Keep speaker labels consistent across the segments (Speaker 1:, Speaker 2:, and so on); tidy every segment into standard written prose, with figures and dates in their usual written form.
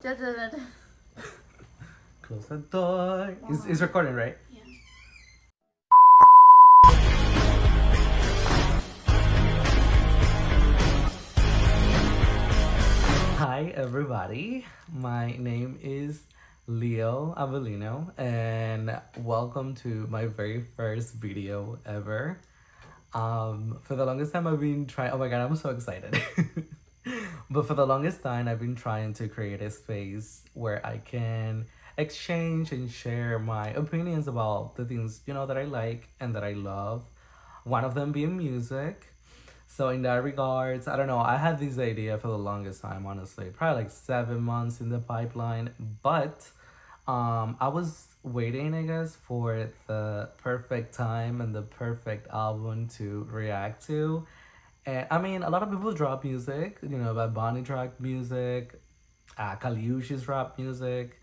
Speaker 1: Close the door. It's recording, right?
Speaker 2: Yeah.
Speaker 1: Hi, everybody. My name is Leo Avellino, and welcome to my very first video ever. For the longest time, I've been trying. Oh my god, I'm so excited. But for the longest time, I've been trying to create a space where I can exchange and share my opinions about the things that I like and that I love. One of them being music. So in that regards, I don't know. I had this idea for the longest time, honestly, probably like 7 months in the pipeline. But I was waiting, I guess, for the perfect time and the perfect album to react to. And I mean, a lot of people drop music, Bad Bunny drop music, Kaliush's rap music.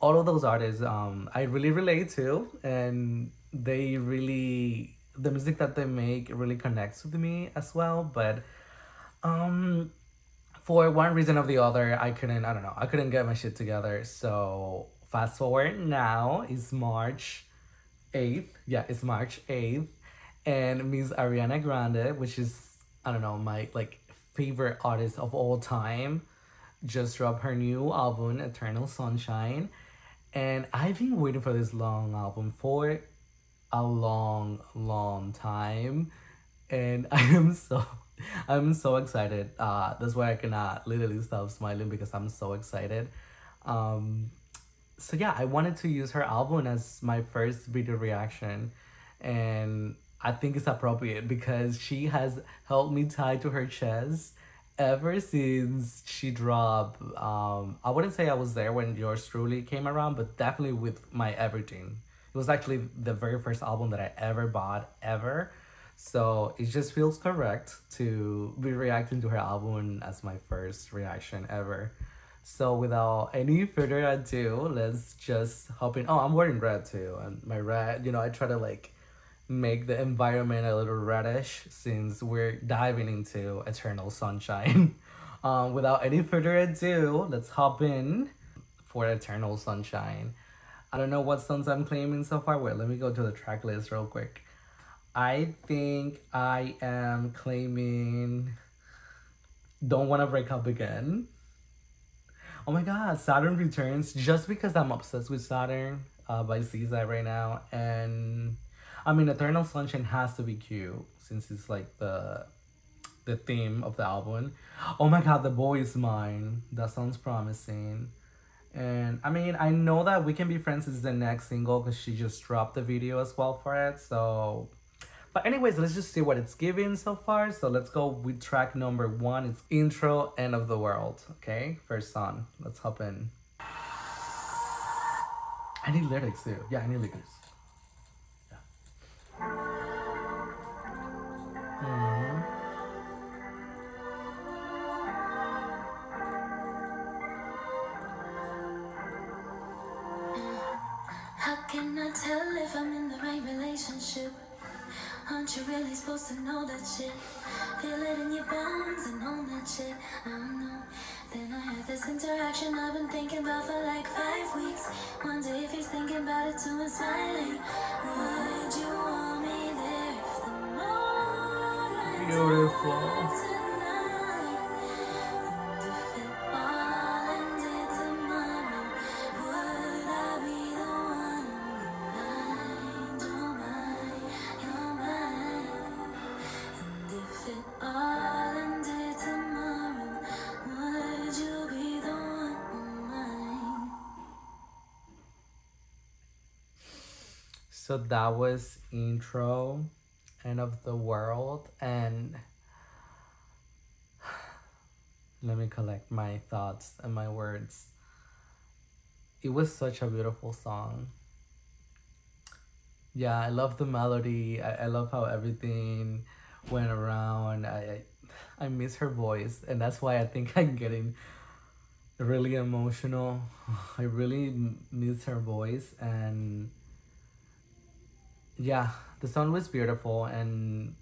Speaker 1: All of those artists, I really relate to, and the music that they make really connects with me as well. But um, for one reason or the other, I don't know, I couldn't get my shit together. So fast forward now is March 8th. Yeah, it's March 8th. And Miss Ariana Grande, which is, I don't know, my like favorite artist of all time, just dropped her new album, Eternal Sunshine. And I've been waiting for this long album for a long, long time. And I'm so excited. That's why I cannot literally stop smiling because I'm so excited. Um, so yeah, I wanted to use her album as my first video reaction, and I think it's appropriate because she has held me tied to her chest ever since she dropped. I wouldn't say I was there when Yours Truly came around, but definitely with my everything. It was actually the very first album that I ever bought ever. So it just feels correct to be reacting to her album as my first reaction ever. So without any further ado, let's just hop in. Oh, I'm wearing red too, and my red, I try to like make the environment a little reddish since we're diving into Eternal Sunshine. Without any further ado, let's hop in for Eternal Sunshine. I don't know what songs I'm claiming so far. Wait, let me go to the track list real quick. I think I am claiming Don't Wanna Break Up Again. Oh my god, Saturn Returns, just because I'm obsessed with Saturn by SZA right now. And I mean, Eternal Sunshine has to be cute since it's like the theme of the album. Oh my god, The Boy Is Mine. That sounds promising. And I mean, I know that We Can Be Friends is the next single because she just dropped the video as well for it. So but anyways, let's just see what it's giving so far. So let's go with track number 1. It's Intro, End of the World. Okay, first song. Let's hop in. I need lyrics too. Yeah, I need lyrics. Yeah.
Speaker 2: How can I tell if I'm in the right relationship? Aren't you really supposed to know that shit? Feel it in your bones and all that shit. I don't know. Then I had this interaction I've been thinking about for like 5 weeks. Wonder if he's thinking about it too and smiling. Would you want me there if the more
Speaker 1: Beautiful. So that was Intro, End of the World, and let me collect my thoughts and my words. It was such a beautiful song. Yeah, I love the melody. I love how everything went around. I miss her voice, and that's why I think I'm getting really emotional. I really miss her voice, and yeah, the song was beautiful. And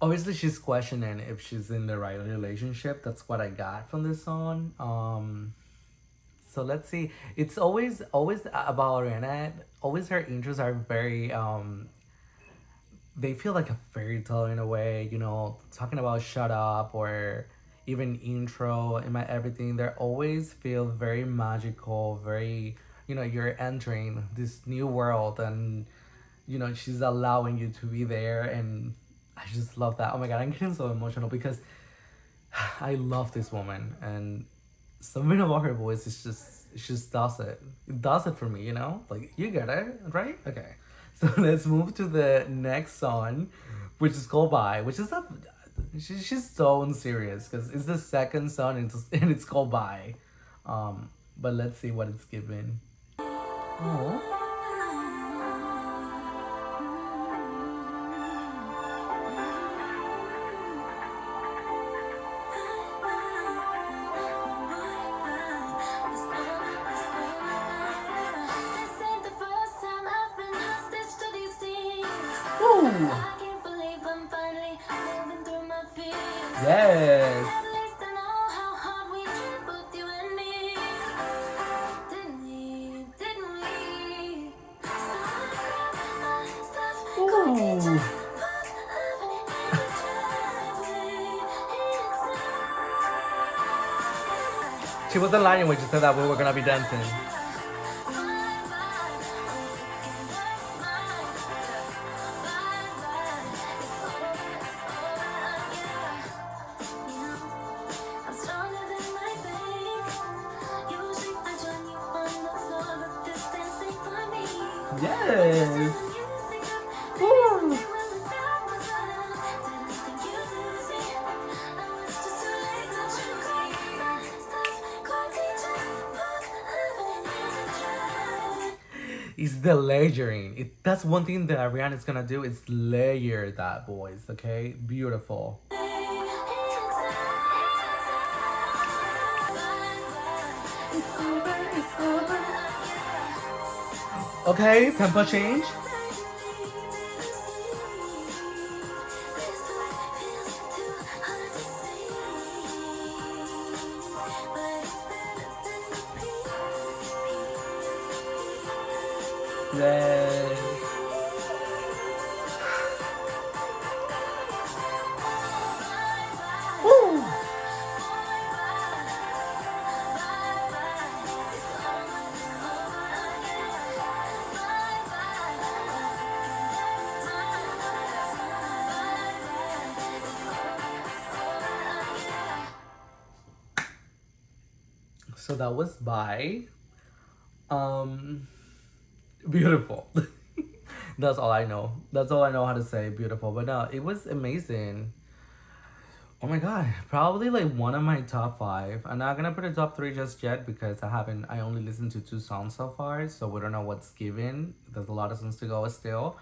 Speaker 1: obviously she's questioning if she's in the right relationship. That's what I got from this song. So let's see. It's always about Ariana. Always her intros are very they feel like a fairy tale in a way, you know, talking about shut up or even intro in my everything. They always feel very magical, very, you know, you're entering this new world and, you know, she's allowing you to be there. And I just love that. Oh my God, I'm getting so emotional because I love this woman and something about her voice is just, it just does it. It does it for me, you know? Like, you get it, right? Okay. So let's move to the next song, which is called Bye, which is a, she's so serious because it's the second song and it's called Bye. But let's see what it's given. Oh.
Speaker 2: I can't believe I'm finally moving through my fears.
Speaker 1: Yes.
Speaker 2: At least I know how hard we tried, both you and me. Didn't we? So I grabbed my stuff, quickly just put love in the driveway.
Speaker 1: She wasn't lying when she said that we were gonna be dancing.
Speaker 2: I'm stronger than I think. Usually I join you on the floor, but this dancing for me.
Speaker 1: Yes.
Speaker 2: Woo.
Speaker 1: It's the layering. That's one thing that Ariana's gonna do is layer that voice, okay? Beautiful. Okay, tempo change. Yay. Woo. So that was Bye. Beautiful. That's all I know. That's all I know how to say. Beautiful. But no, it was amazing. Oh my God, probably like one of my top five. I'm not gonna put a top three just yet because I only listened to 2 songs so far, so we don't know what's given. There's a lot of songs to go still.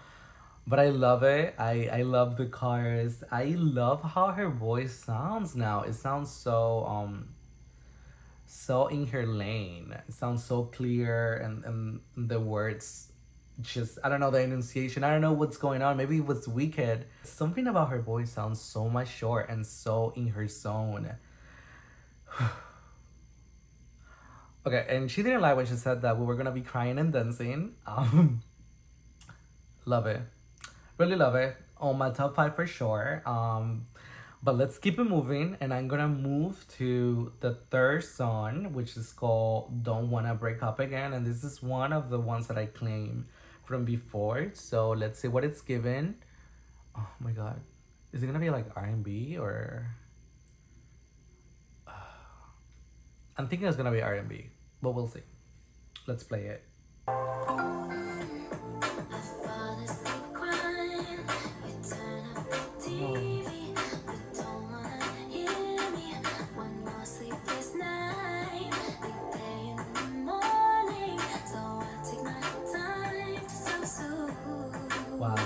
Speaker 1: But I love it. I love the chorus. I love how her voice sounds now. It sounds so in her lane. It sounds so clear and the words just, I don't know, the enunciation. I don't know what's going on. Maybe it was Wicked. Something about her voice sounds so much short and so in her zone. Okay, and she didn't lie when she said that we were gonna be crying and dancing. Love it. Really love it. On my top five for sure. But let's keep it moving, and I'm gonna move to the third song, which is called Don't Wanna Break Up Again. And this is one of the ones that I claim from before. So let's see what it's given. Oh my God. Is it gonna be like R&B or... I'm thinking it's gonna be R&B, but we'll see. Let's play it. Wow.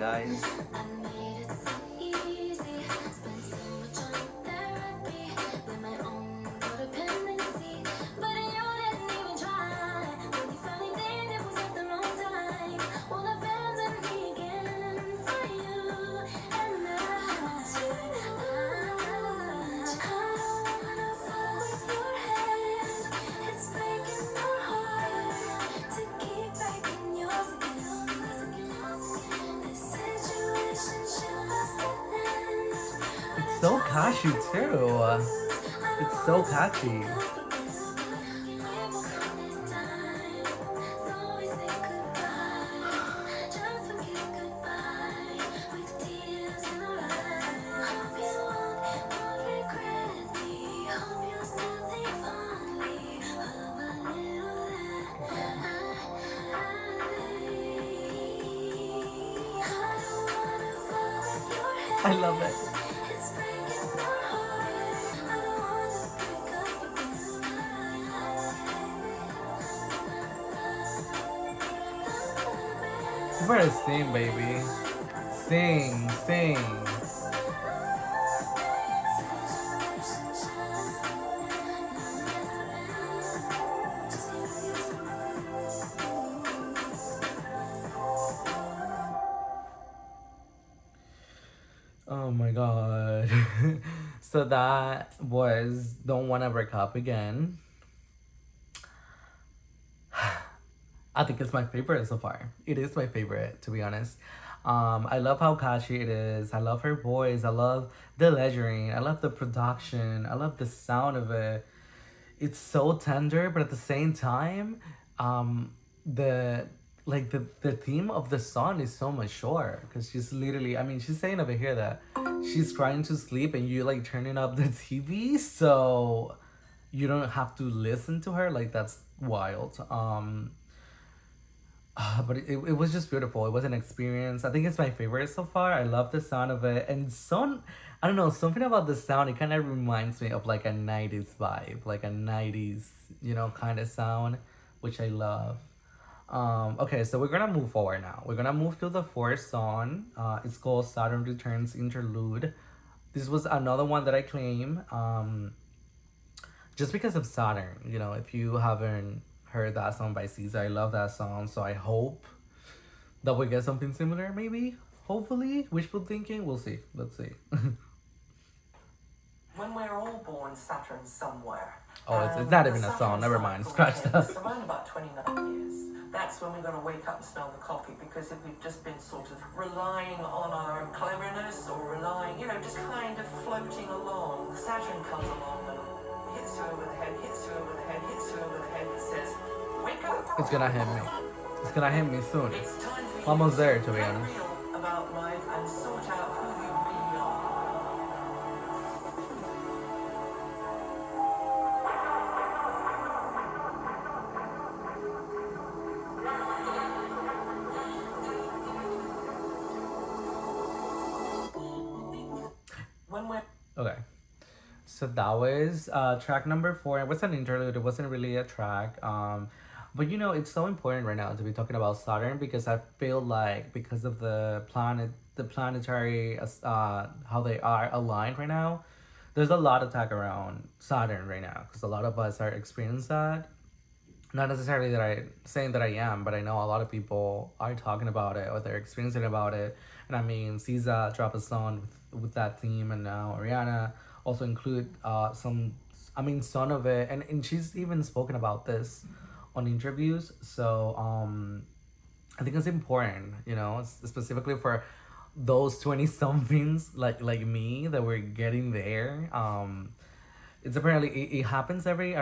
Speaker 1: guys.
Speaker 2: I made it so easy. Spent so much on therapy. With my own codependency. But you didn't even try. When you finally did, it was at the wrong time. Won't abandon me again for you. And I don't wanna fuck with your head. It's breaking my heart to keep breaking yours again. This situation must end.
Speaker 1: It's so catchy too. It's so catchy. I love it.
Speaker 2: It's breaking my heart. I don't wanna break up again.
Speaker 1: You better sing, baby. Sing, sing. Oh my god. So that was Don't Wanna Break Up Again. I think it's my favorite so far. It is my favorite, to be honest. I love how catchy it is. I love her voice. I love the lettering. I love the production. I love the sound of it. It's so tender, but at the same time, the the theme of the song is so mature because she's literally, I mean, she's saying over here that she's trying to sleep and you like turning up the TV so you don't have to listen to her. Like that's wild. But it was just beautiful. It was an experience. I think it's my favorite so far. I love the sound of it. And some, I don't know, something about the sound, it kind of reminds me of like a 90s vibe, like a 90s, kind of sound, which I love. Okay, so we're gonna move forward now. We're gonna move to the fourth song. It's called Saturn Returns Interlude. This was another one that I claim. Just because of Saturn, if you haven't heard that song by Caesar, I love that song, so I hope that we get something similar, maybe. Hopefully, wishful thinking. We'll see. Let's see.
Speaker 3: When we're all born, Saturn's somewhere.
Speaker 1: Oh, it's not even a song. Never mind. Scratch that.
Speaker 3: It's around about 29 years. That's when we're going to wake up and smell the coffee, because if we've just been sort of relying on our cleverness or relying, just kind of floating along, Saturn comes along and hits you over the head, hits you over the head, hits you over the head and says, wake up!
Speaker 1: It's gonna hit me. It's gonna hit me soon.
Speaker 3: It's time for you
Speaker 1: Almost there, to be
Speaker 3: get
Speaker 1: honest.
Speaker 3: real about life and sort out who you really are. When we're
Speaker 1: Okay. So that was track number 4. It was an interlude. It wasn't really a track. But it's so important right now to be talking about Saturn because I feel like because of the planetary, how they are aligned right now, there's a lot of talk around Saturn right now because a lot of us are experiencing that. Not necessarily that I saying that I am, but I know a lot of people are talking about it or they're experiencing about it. And I mean, SZA dropped a song with that theme, and now Ariana also include some of it, and she's even spoken about this on interviews. So I think it's important, specifically for those 20 somethings like me that we're getting there. It's apparently it happens every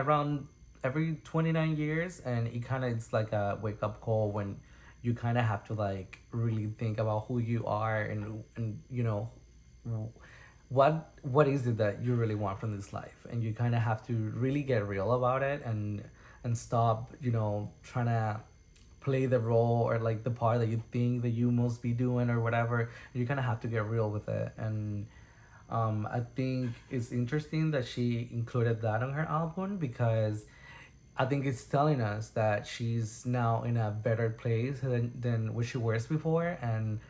Speaker 1: 29 years, and it's like a wake up call when you kind of have to like really think about who you are and what is it that you really want from this life, and you kind of have to really get real about it and stop trying to play the role or like the part that you think that you must be doing or whatever. You kind of have to get real with it. And I think it's interesting that she included that on her album because I think it's telling us that she's now in a better place than what she was before. And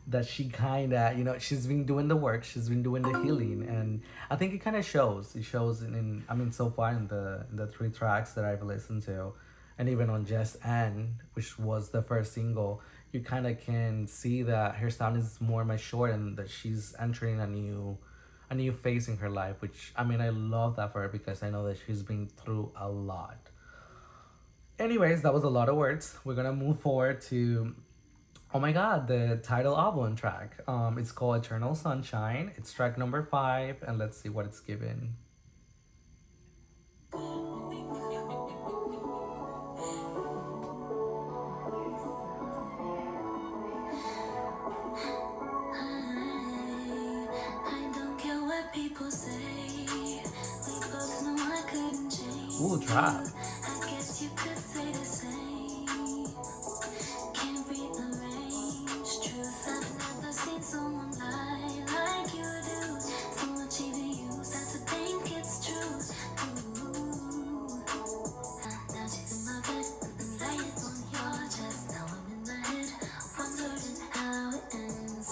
Speaker 1: that she kind of, she's been doing the work, she's been doing the healing, and I think it kind of shows. It shows I mean, so far in the three tracks that I've listened to, and even on Just Anne, which was the first single, you kind of can see that her sound is more mature and that she's entering a new phase in her life, which I mean, I love that for her because I know that she's been through a lot. Anyways, that was a lot of words. We're gonna move forward to, oh my god, the title album track. It's called Eternal Sunshine. It's track number 5, and let's see what it's given.
Speaker 2: I don't care what people say. We both know I couldn't change.
Speaker 1: Ooh, trap.
Speaker 2: I guess you could say the same. Can't read the range. Truth, I've never seen someone lie like you do. So much even you start to think it's true. Ooh. Now she's in my bed and laying on your chest. Now I'm in my head, wondering how it ends.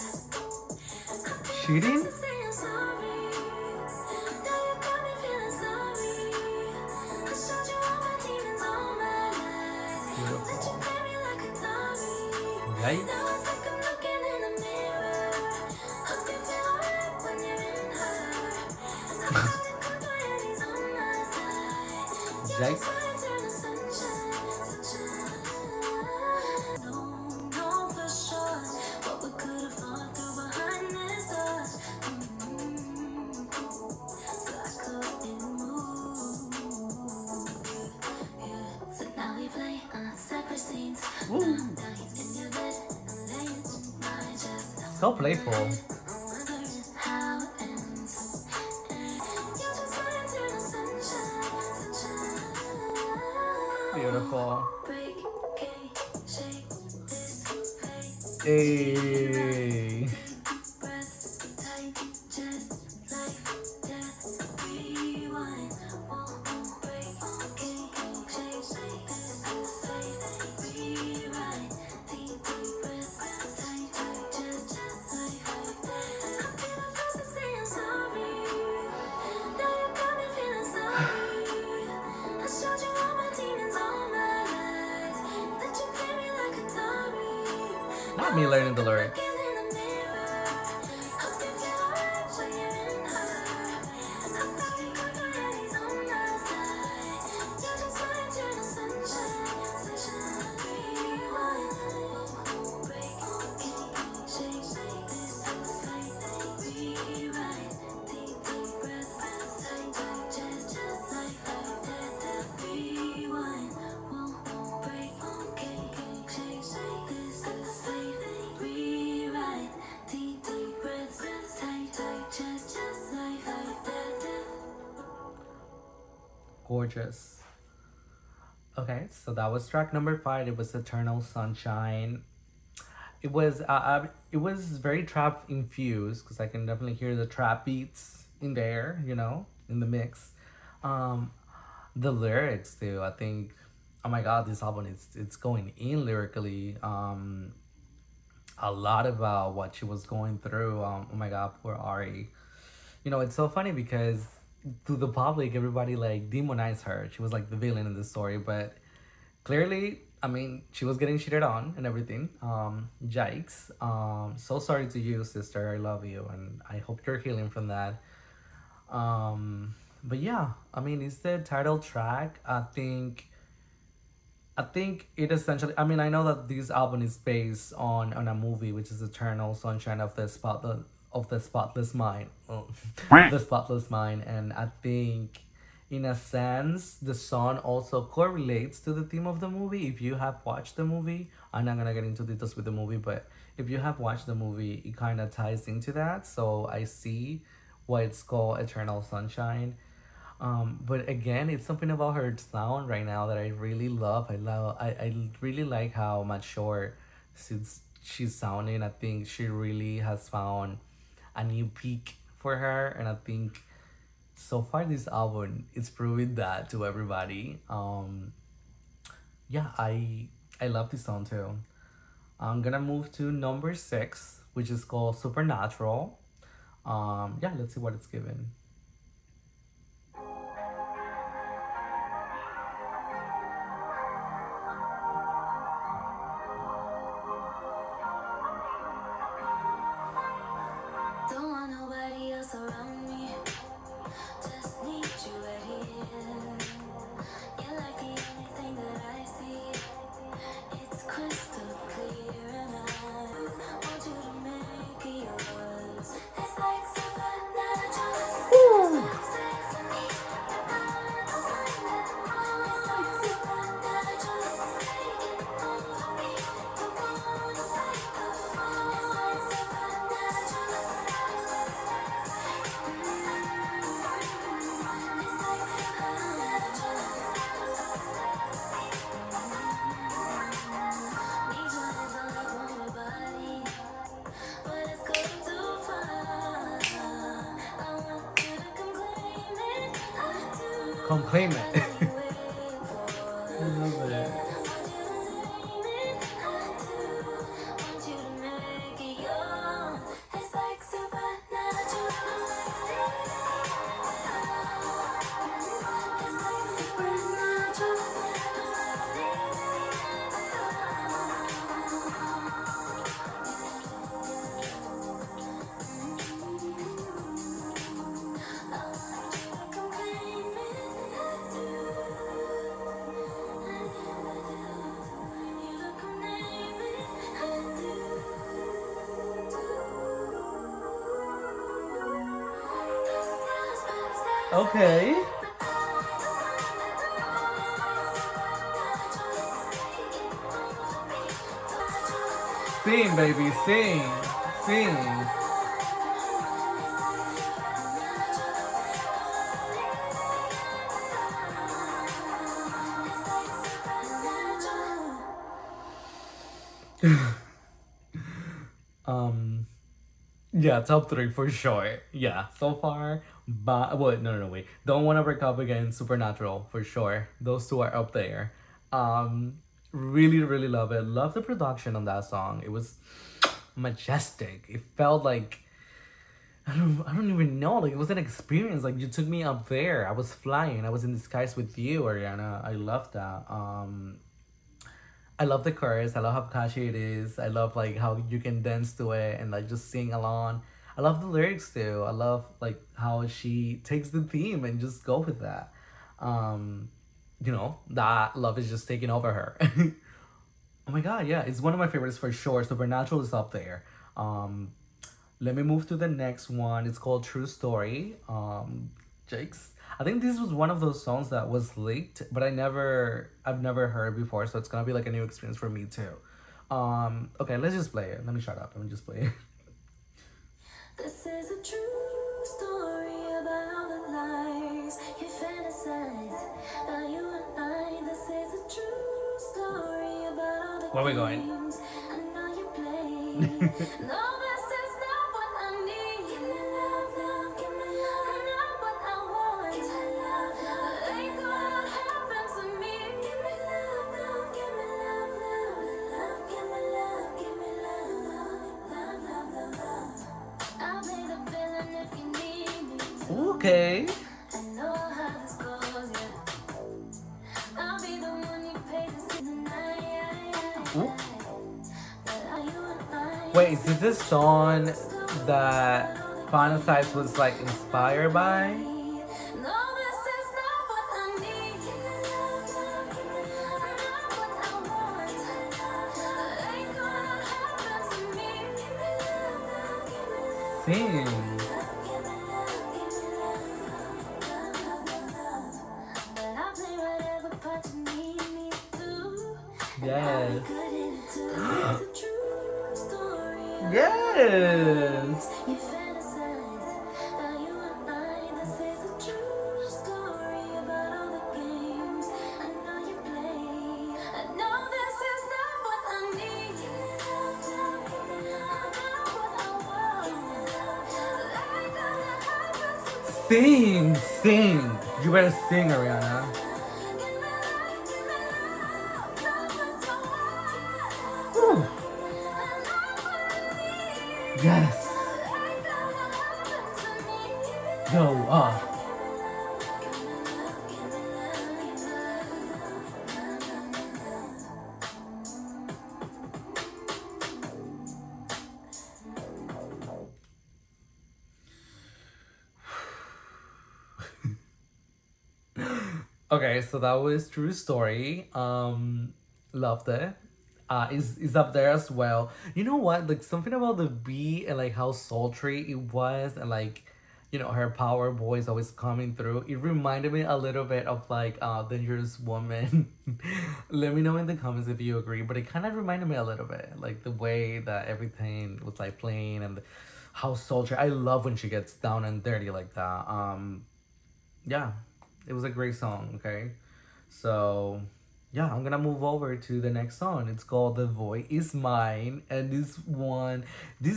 Speaker 1: Cheating?
Speaker 2: Say I'm sorry. Now you got me feeling sorry. I showed you all my demons, all my lies. Let you play me like a Atari.
Speaker 1: Right?
Speaker 2: Now it's like I'm looking in a mirror. Hope you feel alright when you're in her. I'm feeling good by Eddie's on my side. You're
Speaker 1: Jake?
Speaker 2: just my eternal sunshine, sunshine. Don't know for sure what we could have gone through behind this doors. So I closed and moved. Yeah. So now we play separate scenes.
Speaker 1: Woo.
Speaker 2: Now he's in your bed and laying on my chest. Now
Speaker 1: So playful.
Speaker 2: I'm wondering how it ends. You're just my eternal sunshine, sunshine.
Speaker 1: Beautiful.
Speaker 2: Break, can't shake this faith.
Speaker 1: Hey.
Speaker 2: Breath tight, just life, death. Rewind, won't break. Can't shake this faith. Rewrite, deep breath, tight, just life. I'll be the first to say I'm sorry. Now you got me feeling sorry. I showed you all my demons, all my lies. Let you play me like a Atari.
Speaker 1: Not me learning the lyrics.
Speaker 2: Looking in the mirror. Hope you feel alright when you're in her. I'm feeling good by Eddie's on my side. You're just my eternal sunshine, sunshine. Rewind, won't break. Can't shake this fight. Rewrite, deep breath, tight, just like that. Rewind, won't break. Can't shake this fight. Rewrite, deep breath, tight, just like that.
Speaker 1: Gorgeous. Okay, so that was track number 5. It was Eternal Sunshine. It was very trap infused because I can definitely hear the trap beats in there, in the mix. Um, the lyrics too. I think, oh my god, this album it's going in lyrically. A lot about what she was going through. Oh my god, poor Ari. It's so funny because to the public, everybody like demonized her. She was like the villain in the story, but clearly, I mean, she was getting cheated on and everything. Yikes. So sorry to you, sister. I love you, and I hope you're healing from that. But yeah, I mean, it's the title track. I think it essentially. I mean, I know that this album is based on a movie, which is Eternal Sunshine of the Spotless Mind. Oh, the Spotless Mind, and I think, in a sense, the song also correlates to the theme of the movie. If you have watched the movie, I'm not gonna get into details with the movie, but if you have watched the movie, it kind of ties into that. So I see why it's called Eternal Sunshine. But again, it's something about her sound right now that I really love. I really like how mature she's sounding. I think she really has found a new peak for her, and I think so far this album is proving that to everybody. Yeah, I love this song too. I'm gonna move to number 6. which is called Supernatural. Yeah, let's see what it's given.
Speaker 2: Don't want nobody else around me. Just need you right here. You're like the only thing that I see. It's crystal clear, and I want you to make it yours. It's like supernatural. Stays with me. I don't mind it. It's like supernatural. It's taking over me. Don't wanna fight the fall. It's like supernatural. It's like supernatural. Need your hands on like on my body, but it's going too far. I want you to come claim it. I do.
Speaker 1: Come claim it.
Speaker 2: What are you waiting for?
Speaker 1: I love it.
Speaker 2: Want you to name it. I do. Want you to make it yours. It's like supernatural. It's like supernatural.
Speaker 1: Okay. Sing, baby, sing. Sing. Um, yeah, top three for sure. Yeah, so far, but well, no, wait. Don't wanna break up again. Supernatural for sure. Those two are up there. Really, really love it. Love the production on that song. It was majestic. It felt like I don't even know. Like it was an experience. Like you took me up there. I was flying. I was in the skies with you, Ariana. I love that. I love the chorus. I love how catchy it is. I love like how you can dance to it and like just sing along. I love the lyrics too. I love like how she takes the theme and just go with that. Um, that love is just taking over her. Oh my god, yeah, it's one of my favorites for sure. Supernatural is up there. Let me move to the next one. It's called True Story. Jake's. I think this was one of those songs that was leaked, but I've never heard before, so it's gonna be like a new experience for me too. Okay, let's just play it. Let me shut up. Let me just play it.
Speaker 2: This is a true story about all the lies you fantasize about you and I. This is a true story about all the
Speaker 1: Where are we going?
Speaker 2: games I know you play. No, this is not what I need. Give me love, love, give me love. Not what I want. Give me love, love. Ain't gonna happen to me. Give me love, love, give me love, love, love. Give me love, give me love, love, love, love, love. I'll be the villain if you need me to.
Speaker 1: Okay.
Speaker 2: I know how this goes, yeah. I'll be the one you pay to see the night.
Speaker 1: Ooh.
Speaker 2: But are you and I?
Speaker 1: Wait, is this the song that Fantasize was like inspired by?
Speaker 2: No, this is not what I need. Give me love, love, give me love. Not what I want. Ain't gonna happen to me. Give me love, love, give me love.
Speaker 1: Sing.
Speaker 2: Give me love, give me love, love, love, love. But I'll play whatever part you need me to.
Speaker 1: Yes.
Speaker 2: Good in it too. This is a true story.
Speaker 1: Yes.
Speaker 2: You fantasize about you and I. This is a true story about all the games I know you play. I know this is not what I need. Give me love, love, give me love. Not what I want. Ain't gonna happen to me.
Speaker 1: Sing, sing. You better sing, Ariana.
Speaker 2: Give me love, not what I want.
Speaker 1: Whew.
Speaker 2: And not what I need.
Speaker 1: Yes. Go off. Okay, so that was True Story. Loved it. Is up there as well. You know what? Like something about the beat and like how sultry it was, and like, you know, her power voice always coming through. It reminded me a little bit of like Dangerous Woman. Let me know in the comments if you agree, but it kind of reminded me a little bit like the way that everything was like playing and how sultry. I love when she gets down and dirty like that. Yeah, it was a great song. Okay, so yeah, I'm gonna move over to the next song. It's called The Void Is Mine, and this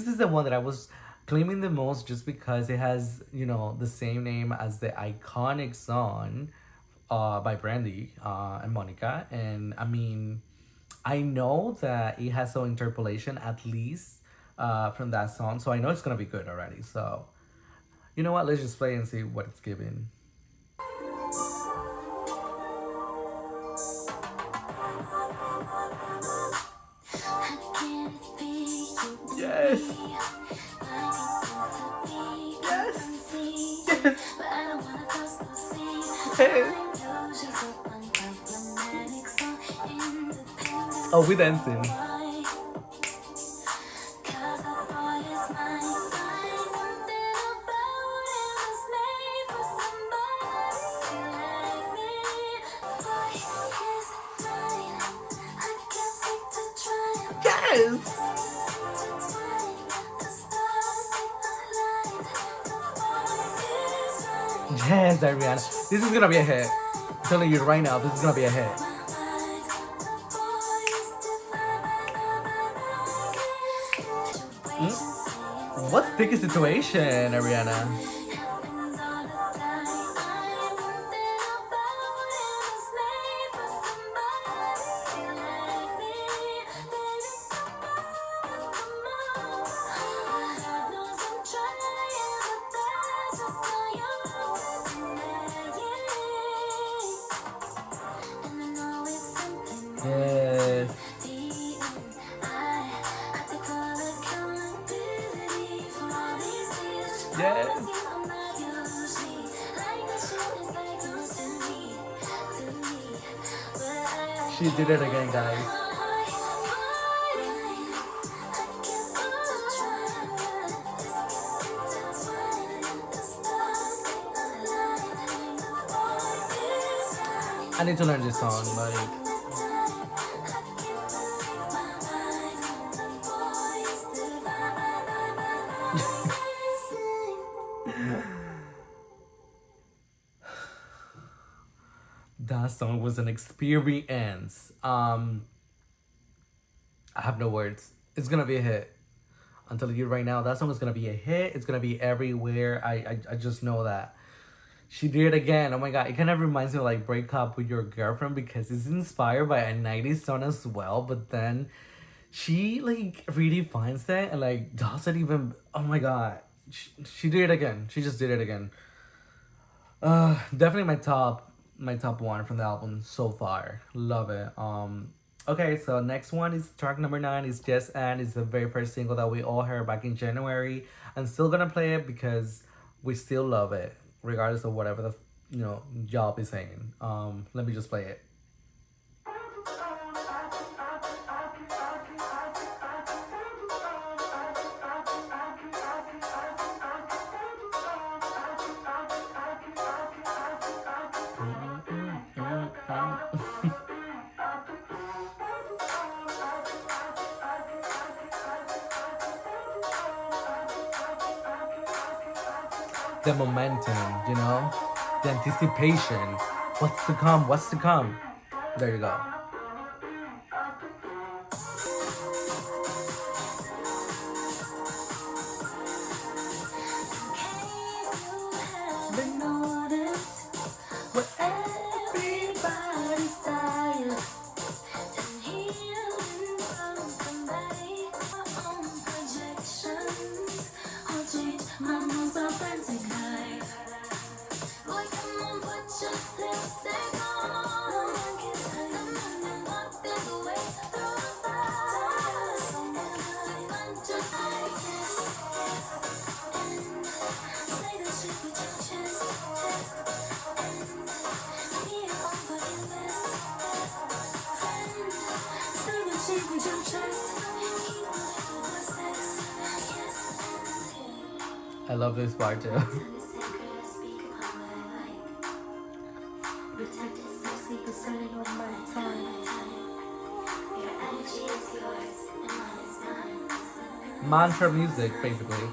Speaker 1: is the one that I was claiming the most just because it has, you know, the same name as the iconic song by Brandy and Monica. And I mean, I know that it has some interpolation at least from that song, so I know it's gonna be good already. So you know what, let's just play and see what it's giving. Yes. Yes. Yes. Oh, we dancing. Yes. Yes, Ariana. This is gonna be a hit. I'm telling you right now, this is gonna be a hit. What's sticky situation, Ariana? Yes. Yes. She did it again, guys. I need to learn this song, like. That song was an experience. I have no words. It's gonna be a hit. I'm telling you right now, that song is gonna be a hit. It's gonna be everywhere. I just know that. She did it again. Oh my god, it kind of reminds me of like Break Up With Your Girlfriend because it's inspired by a 90s song as well. But then she like redefines it and like does it even. Oh my god, she did it again. She just did it again. Definitely my top one from the album so far. Love it. Okay, so next one is track number 9 is Just And. It's the very first single that we all heard back in January. I'm still gonna play it because we still love it, regardless of whatever the job is saying. Let me just play it. The momentum, you know, the anticipation. What's to come? What's to come? There you go. I love this part too. Mantra music, basically.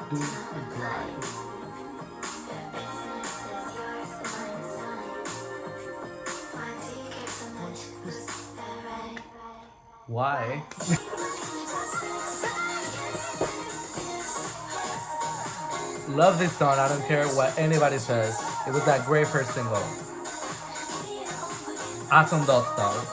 Speaker 1: Do reply. Why? Love this song. I don't care what anybody says. It was that great first single. Awesome dot style.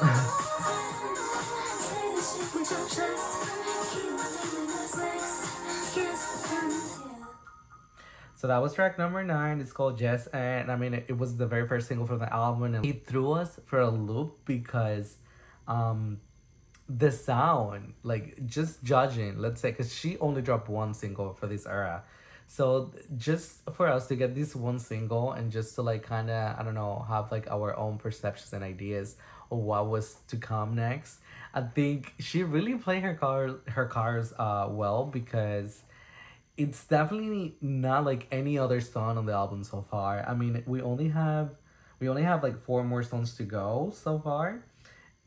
Speaker 1: So that was track number 9. It's called Jess, and I mean it was the very first single from the album, and it threw us for a loop because, the sound, like just judging, let's say, because she only dropped one single for this era, so just for us to get this one single and just to like kind of, I don't know, have like our own perceptions and ideas of what was to come next. I think she really played her cards well, because it's definitely not like any other song on the album so far. I mean, we only have like 4 more songs to go so far.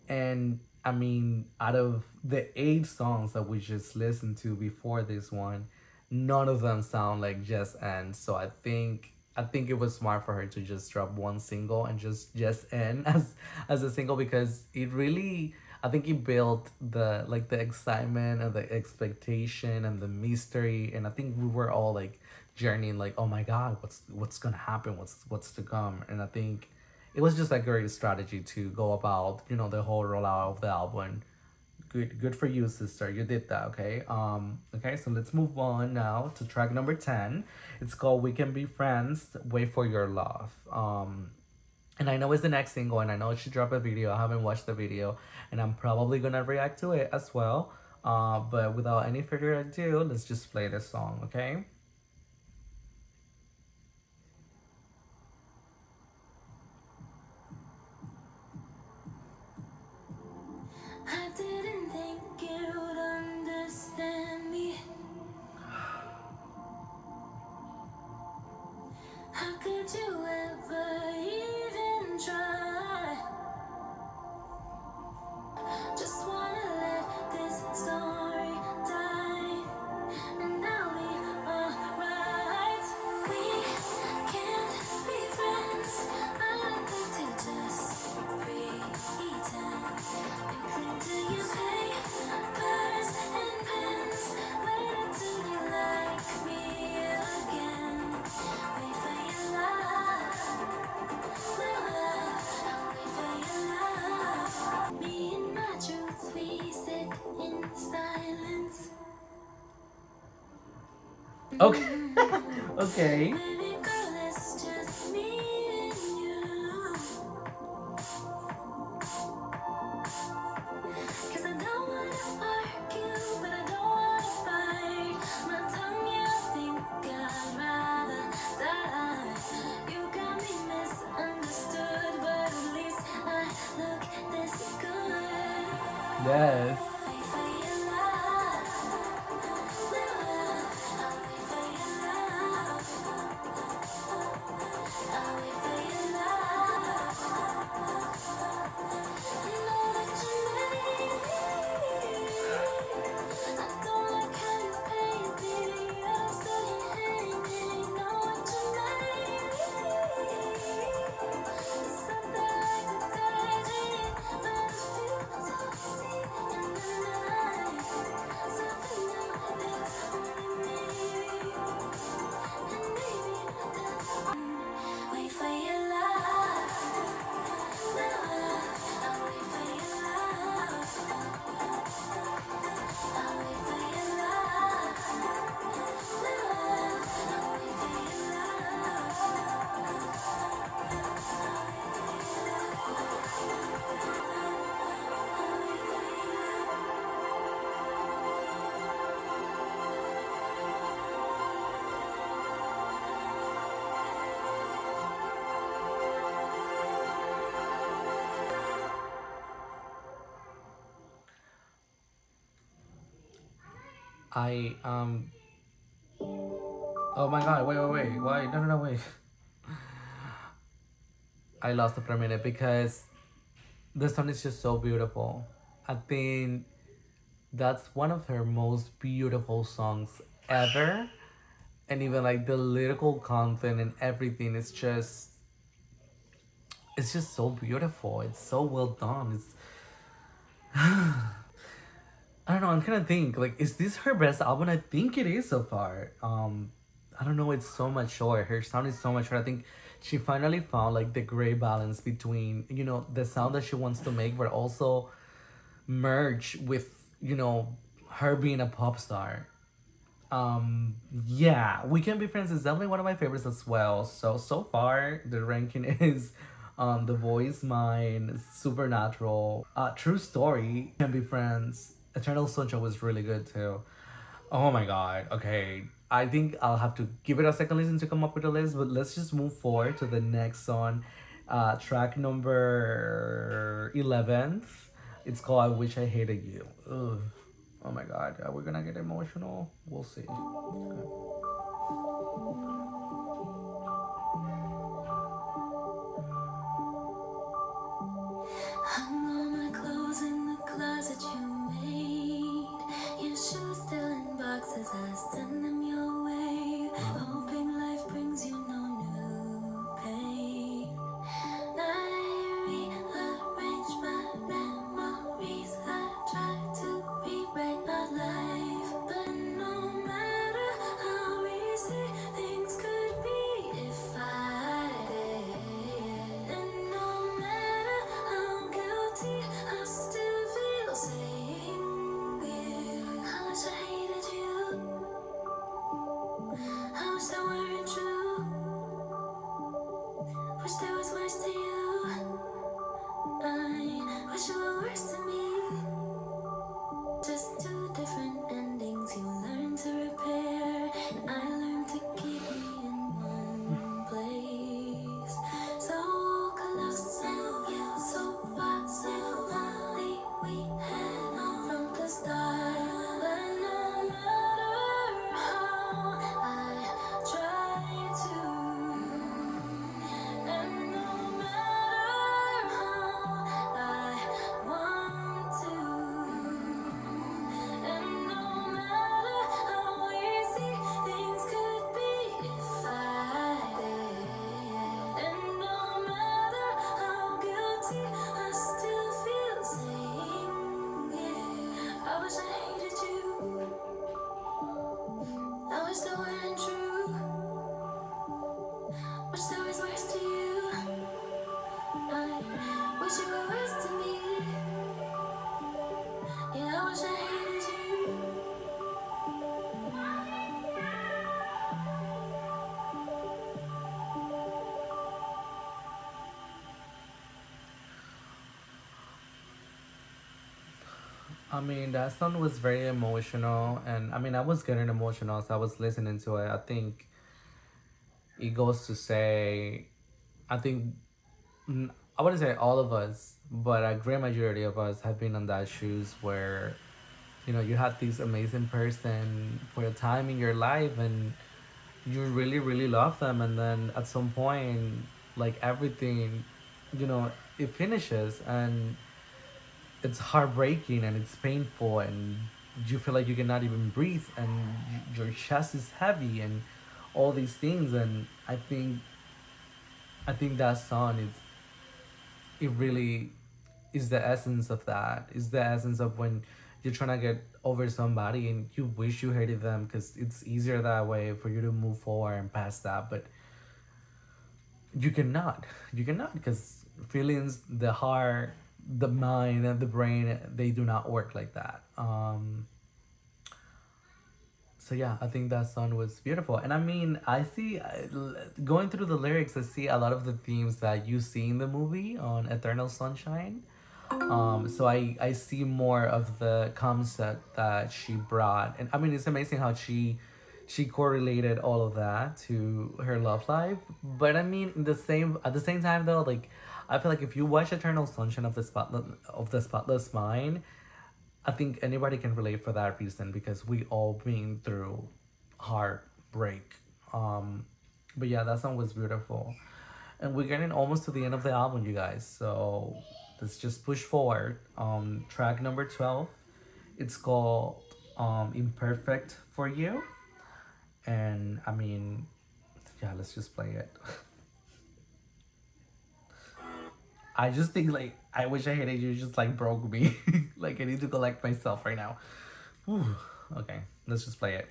Speaker 1: And I mean, out of the 8 songs that we just listened to before this one, none of them sound like Just End. So I think it was smart for her to just drop one single and just end as a single, because it really, I think it built the excitement and the expectation and the mystery, and I think we were all like journeying, like, oh my god, what's gonna happen, what's to come. And I think it was just a great strategy to go about, the whole rollout of the album. Good for you, sister. You did that, okay? Okay, so let's move on now to track number 10. It's called We Can Be Friends, Wait for Your Love. And I know it's the next single, and I know she dropped a video. I haven't watched the video, and I'm probably gonna react to it as well. But without any further ado, let's just play this song, okay?
Speaker 2: I didn't think you'd understand me. How could you ever even try? Just wanna let this story die, and I'll be alright. We can't be friends. I like to just pretend. You cling to your papers and pens. Wait until you like me again. Wait for your love. I'll wait for your love. Me and my truth, we sit in silence.
Speaker 1: Okay. Okay.
Speaker 2: Baby girl, it's just me and you. 'Cause I don't wanna argue, but I don't wanna fight. My tongue, you think I'd rather die. You got me misunderstood, but at least I look this good.
Speaker 1: Yes.
Speaker 2: Wait for your love. I'll wait for your love. I'll wait for your love. You know that you made me. I don't like how you paint me. I'm still hanging. Know what you made me. Something like a daydream, but it feels so sweet in the
Speaker 1: I oh my god, wait, why? No, wait. I lost it for a minute because the song is just so beautiful. I think that's one of her most beautiful songs ever. And even like the lyrical content and everything is just, it's just so beautiful. It's so well done. It's, I don't know, I'm trying to think, like, is this her best album? I think it is so far. I don't know, it's so mature. Her sound is so mature. I think she finally found like the great balance between, you know, the sound that she wants to make, but also merge with, you know, her being a pop star. Yeah, We Can Be Friends is definitely one of my favorites as well. So far the ranking is The Voice, mine, Supernatural, True Story, Can Be Friends, Eternal Sunshine was really good too. Oh my god, okay, I think I'll have to give it a second listen to come up with a list, but let's just move forward to the next song. Track number 11th, it's called I Wish I Hated You. Ugh. Oh my god, are we gonna get emotional? We'll see. Okay.
Speaker 2: Hung all my clothes in the closet you made. Your shoes still in boxes, I send them your way. Hoping life brings you no new pain. I rearrange my memories. I try to rewrite my life, but no matter how easy things could be if I did, and no matter how guilty I still feel saying it. I wish I hated you. I wish that weren't true. Wish there was worse to you. I wish you were worse to me. Just two different endings you learn to repair, and I learned to keep me in one place. So colossal, yeah, so far, so lonely we had on from the start. But no matter how I try to, and no matter how I want to, and no matter how easy things could be if I did, and no matter how guilty I still feel saying it. I wish I hated you. I wish that weren't true. Wish there was worse to you. I wish you were worse to me. Yeah, I wish I hated you.
Speaker 1: I mean, that song was very emotional, and I mean, I was getting emotional as I was listening to it. I think it goes to say, I think, I wouldn't say all of us, but a great majority of us have been on that shoes where, you know, you had this amazing person for a time in your life and you really, really love them, and then at some point, like everything, you know, it finishes and it's heartbreaking and it's painful and you feel like you cannot even breathe and your chest is heavy and all these things. And I think that song is, it really is the essence of that, is the essence of when you're trying to get over somebody and you wish you hated them because it's easier that way for you to move forward and past that. But you cannot because feelings, the heart, the mind and the brain, they do not work like that. So yeah, I think that song was beautiful. And I mean, I see, going through the lyrics, I see a lot of the themes that you see in the movie on Eternal Sunshine. So I see more of the concept that she brought. And I mean, it's amazing how she correlated all of that to her love life. But I mean, in the same at the same time though, like I feel like if you watch Eternal Sunshine of the Spotless Mind, I think anybody can relate for that reason because we all been through heartbreak. But yeah, that song was beautiful. And we're getting almost to the end of the album, you guys. So let's just push forward. Track number 12. It's called Imperfect for You. And I mean, yeah, let's just play it. I just think like I wish I hated you just like broke me. Like I need to collect myself right now. Whew. Okay, let's just play it.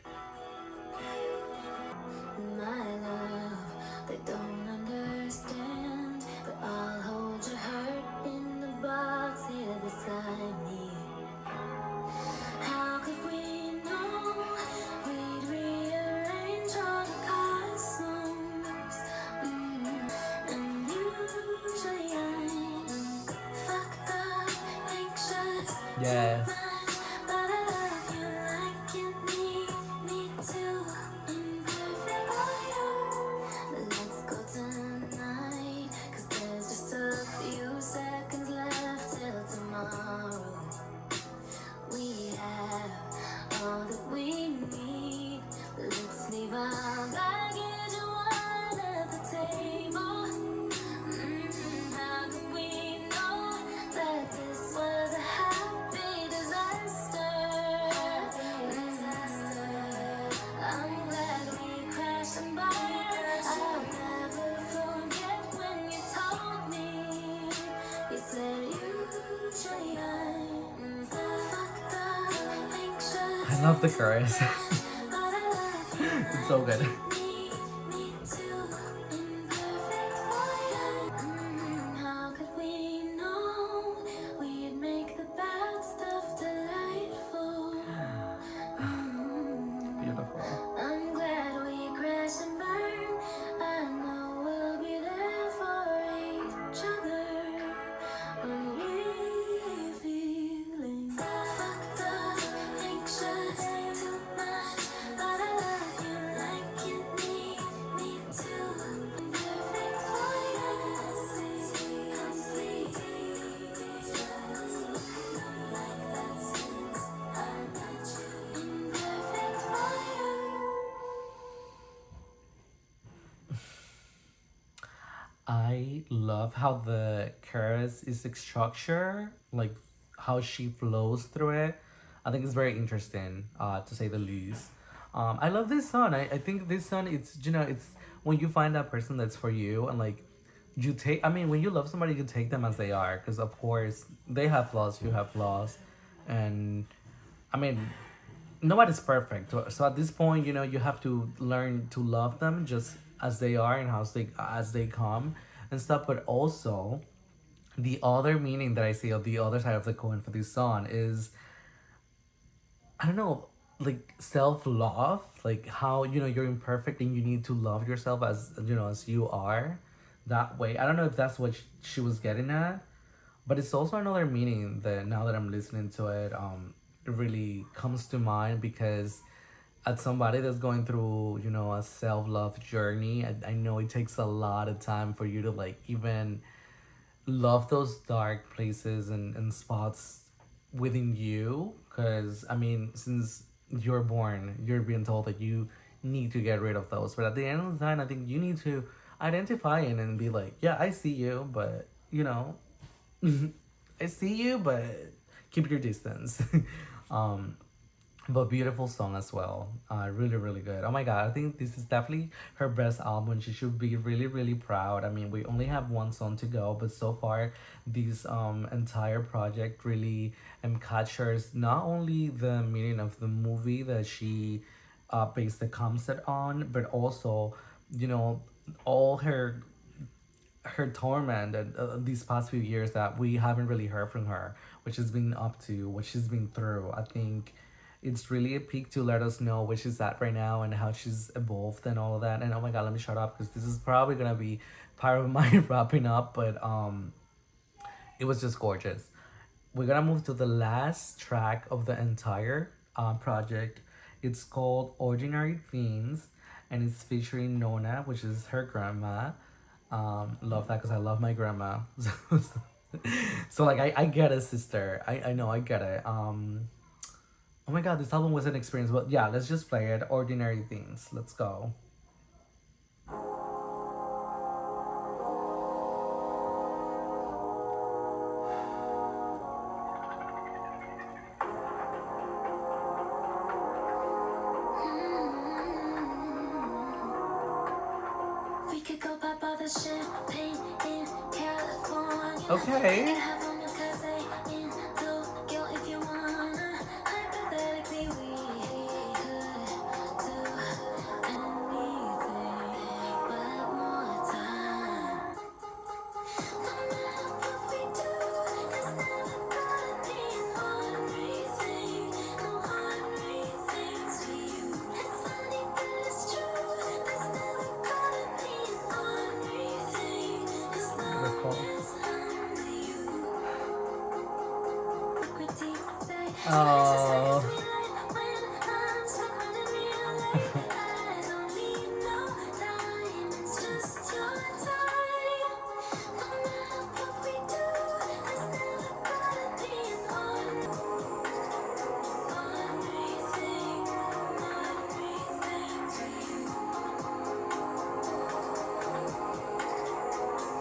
Speaker 2: My love, they don't understand, but I'll hold your heart in the box here beside me. How could we know we'd rearrange all the cosmos? And usually I'm fucked up, anxious,
Speaker 1: Yes.
Speaker 2: but I love you like you need me to. Imperfect for you. Let's go tonight, 'cause there's just a few seconds left till tomorrow. We have all that we need. Let's leave our baggage one at the table. How can we know that this was a happy disaster? I'm glad we crashed and burned. I'll never forget when you told me. You said usually I'm fucked up, anxious.
Speaker 1: I love the chorus. It's so good.
Speaker 2: How could we know we'd make the bad stuff delightful?
Speaker 1: Beautiful.
Speaker 2: I'm glad we crashed and burned. I know we'll be there for each other when we're feeling fucked up, anxious, too much. But I love you like you need me to. Perfect for you, complete. Like that since I met you. Imperfect for you.
Speaker 1: I love how the chorus is structured, like how she flows through it. I think it's very interesting, to say the least. I love this song. I think this song, it's, it's when you find that person that's for you and like you take, I mean, when you love somebody, you take them as they are because, of course, they have flaws, you have flaws. And I mean, nobody's perfect. So at this point, you have to learn to love them just as they are and as they come and stuff. But also, the other meaning that I see of the other side of the coin for this song is, I don't know, like self love, like how you're imperfect and you need to love yourself as you are, that way. I don't know if that's what she was getting at, but it's also another meaning that now that I'm listening to it, it really comes to mind because as somebody that's going through, a self love journey, I know it takes a lot of time for you to like even love those dark places and spots within you. Because, I mean, since you're born, you're being told that you need to get rid of those. But at the end of the time, I think you need to identify it and be like, yeah, I see you, but, I see you, but keep your distance. um, but beautiful song as well. Really, really good. Oh my god, I think this is definitely her best album. She should be really, really proud. I mean, we only have one song to go, but so far, this entire project really captures not only the meaning of the movie that she based the concept on, but also, you know, all her torment and these past few years that we haven't really heard from her, which has been up to, what she's been through. I think it's really a peak to let us know where she's at right now and how she's evolved and all of that. And oh my god, let me shut up because this is probably gonna be part of my wrapping up. But it was just gorgeous. We're gonna move to the last track of the entire project. It's called Ordinary Things, and it's featuring Nona, which is her grandma. Love that because I love my grandma. So like I get it, sister. I know I get it. Oh my god, this album was an experience. But yeah, let's just play it. Ordinary Things. Let's go.
Speaker 2: We could go pop all the champagne in California.
Speaker 1: Okay.
Speaker 2: We could have omakase in Tokyo if you wanna. Hypothetically, we could do anything but more time. No matter what we do, it's never gonna be an ordinary thing. No ordinary things for you. It's funny, but it's true. There's never gonna be an ordinary thing as long
Speaker 1: Beautiful.
Speaker 2: as I'm with you. Critiques say I just like
Speaker 1: Oh.
Speaker 2: to be like when I'm stuck running real late. I don't need no time, it's just your time. No matter what we do, there's never gonna be an ordinary thing for you.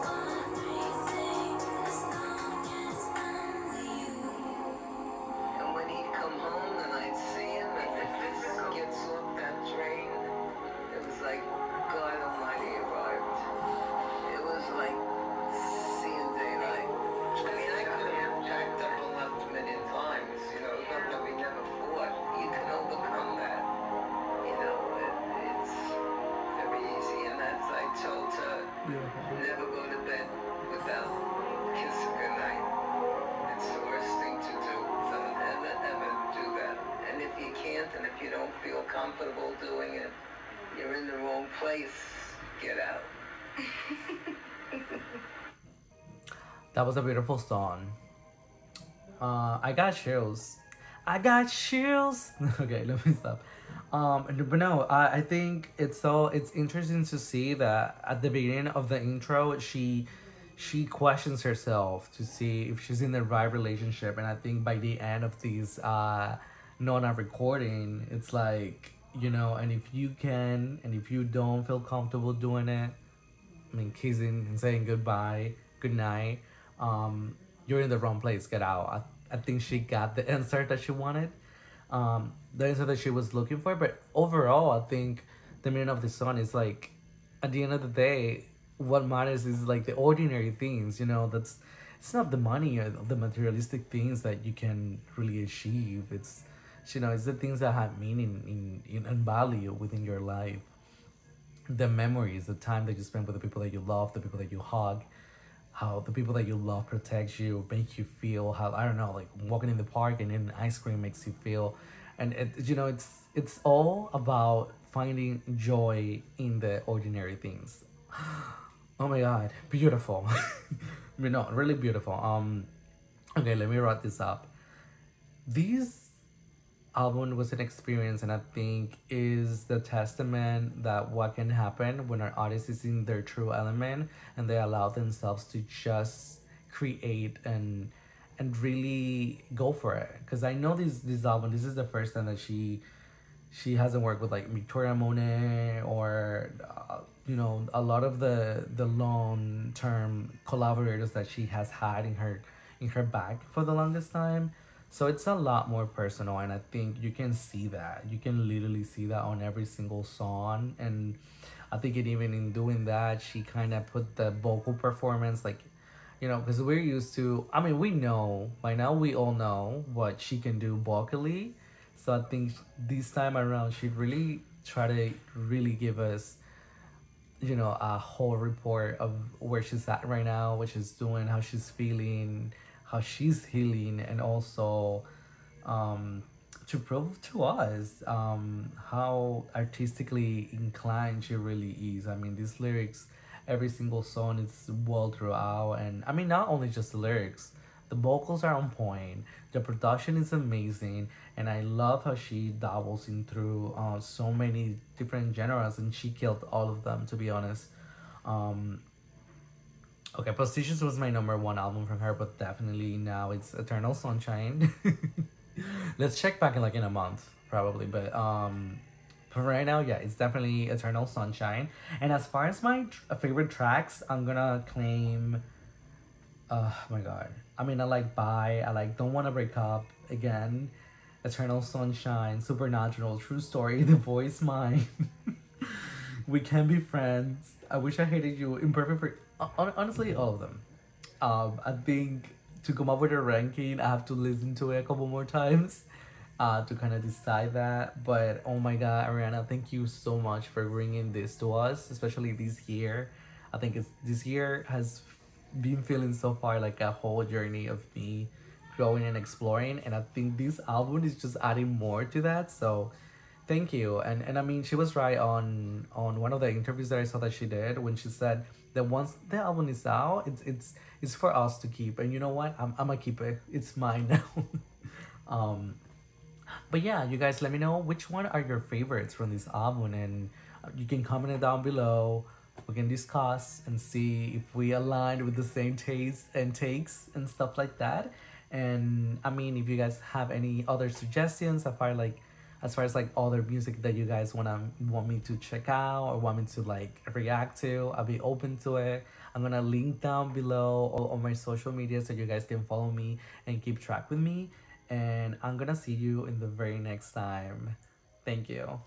Speaker 2: Ordinary thing as long as I'm with you.
Speaker 3: And when he'd come home and I'd see him, and if this gets off that train, it was like God Almighty arrived. It was like seeing daylight. I mean, I could have jacked up and left a million times, you know, not that we never fought. You can overcome that, you know, it's very easy. And as I told her,
Speaker 1: Beautiful.
Speaker 3: never go to bed without kissing goodnight. It's the worst thing to do. Don't ever, ever do that. And if you can't, and if you don't feel comfortable doing it, you're in the wrong place. Get out.
Speaker 1: That was a beautiful song. I got chills. I got chills. Okay, let me stop. But no, I think it's interesting to see that at the beginning of the intro, she questions herself to see if she's in the right relationship, and I think by the end of this Nona recording, it's like, you know, and if you can, and if you don't feel comfortable doing it, I mean, kissing and saying goodbye, good night, you're in the wrong place. Get out. I think she got the answer that she wanted, the answer that she was looking for. But overall, I think the meaning of the song is like, at the end of the day, what matters is like the ordinary things. You know, that's it's not the money or the materialistic things that you can really achieve. It's, you know, it's the things that have meaning and value within your life, the memories, the time that you spend with the people that you love, the people that you hug, how the people that you love protect you, make you feel, how, I don't know, like walking in the park and eating ice cream makes you feel, and it, you know, it's all about finding joy in the ordinary things. Oh my god, beautiful. You know, really beautiful. Okay, let me wrap this up. These album was an experience, and I think is the testament that what can happen when an artist is in their true element and they allow themselves to just create and really go for it. Because I know this album, this is the first time that she hasn't worked with like Victoria Monet or you know, a lot of the long term collaborators that she has had in her back for the longest time. So it's a lot more personal, and I think you can see that. You can literally see that on every single song, and I think it even in doing that, she kind of put the vocal performance like, you know, because we're used to. I mean, we know by now. We all know what she can do vocally, so I think this time around, she really try to really give us, you know, a whole report of where she's at right now, what she's doing, how she's feeling, how she's healing, and also to prove to us how artistically inclined she really is. I mean, these lyrics, every single song is well throughout, and I mean, not only just the lyrics, the vocals are on point, the production is amazing, and I love how she dabbles in through so many different genres, and she killed all of them, to be honest. Um, Okay, Positions was my number one album from her, but definitely now it's Eternal Sunshine. Let's check back in like in a month, probably. But for right now, yeah, it's definitely Eternal Sunshine. And as far as my favorite tracks, I'm gonna claim. Oh my god. I mean, I like Bye. I like Don't Wanna Break Up again. Eternal Sunshine, Supernatural, True Story, The Voice, Mine. We Can Be Friends. I Wish I Hated You. Imperfect. Honestly, all of them. I think to come up with a ranking, I have to listen to it a couple more times to kind of decide that. But oh my god, Ariana, thank you so much for bringing this to us, especially this year. I think it's this year has been feeling so far like a whole journey of me growing and exploring, and I think this album is just adding more to that. So thank you. And I mean, she was right on one of the interviews that I saw that she did when she said that once the album is out, it's for us to keep. And you know what? I'm gonna keep it. It's mine now. um, but yeah, you guys, let me know which one are your favorites from this album, and you can comment it down below. We can discuss and see if we aligned with the same taste and takes and stuff like that. And I mean, if you guys have any other suggestions, as far as like other music that you guys want me to check out or want me to like react to, I'll be open to it. I'm gonna link down below all my social media so you guys can follow me and keep track with me. And I'm gonna see you in the very next time. Thank you.